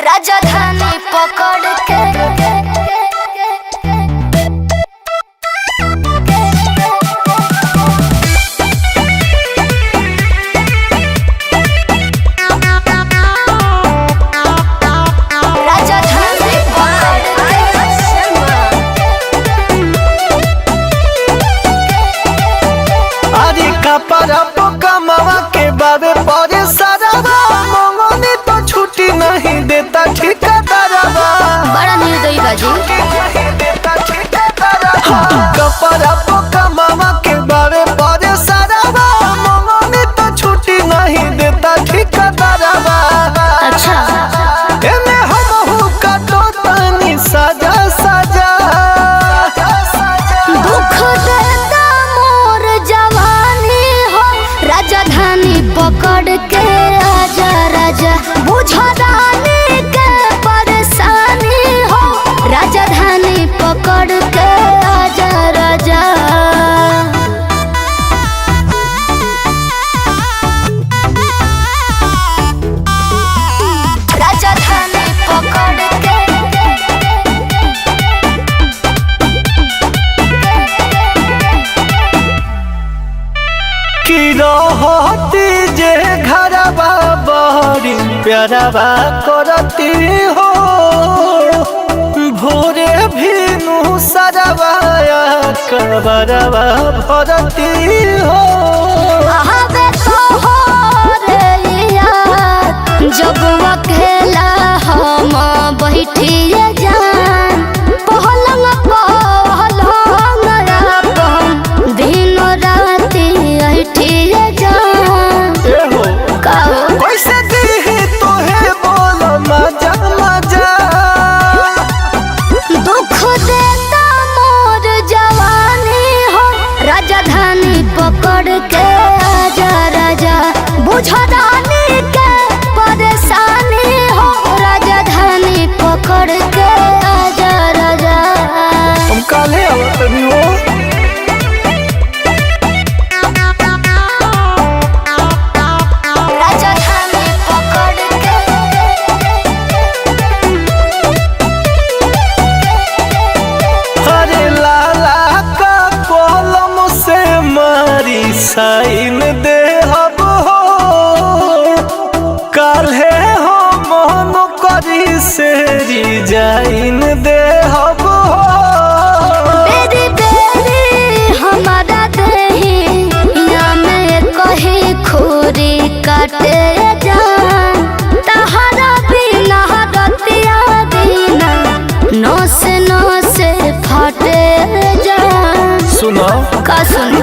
राजधानी पकड़ के राजधानी अरे कपड़ा कमावा के बाबे परे सारावा मंगनी तो छुट्टी नहीं देता ठेकेदारवा। बड़ा निर्दयी बाजी। कपड़ा कमावा के बाबे परे सारावा मंगनी तो छुट्टी नहीं देता ठेकेदारवा। अच्छा एमे हमहू काटो तनी सजा सजा। दुख देता मोर जवानी हो राजधानी पकड़ के आजा राजा बुझा रानी के परेशानी हो राजधानी पकड़ के आजा राजा। राजधानी पकड़ के की रहती जे घरवा बड़ी प्यारवा करती हो भोरे भीनु सरवा कबरवा भरती हो। आवे तोहरे याद जब अकेला हम बैठिए जान पहलंग पहलंग अपन दिन राति बैठिए जान। एहो कहो कैसे दी तोहे बोल मजा मजा। दुख देता मोर जवानी हो राजधानी पकड़ के आजा राजा बुझा रानी के परेशानी हो राजधानी पकड़ के आजा राजा। हम काले आवतनी हो राजधानी पकड़ के अरे लाला का कलम से मारी साइन दे हब हो काल्हे हो मन करी से रिजाइन दे हब हो। बेरी बेरी हमारा देही या में कही खोरी काटे जान तहरा बिना रतिया बिना नस नस फाटे जान। सुनो का सुन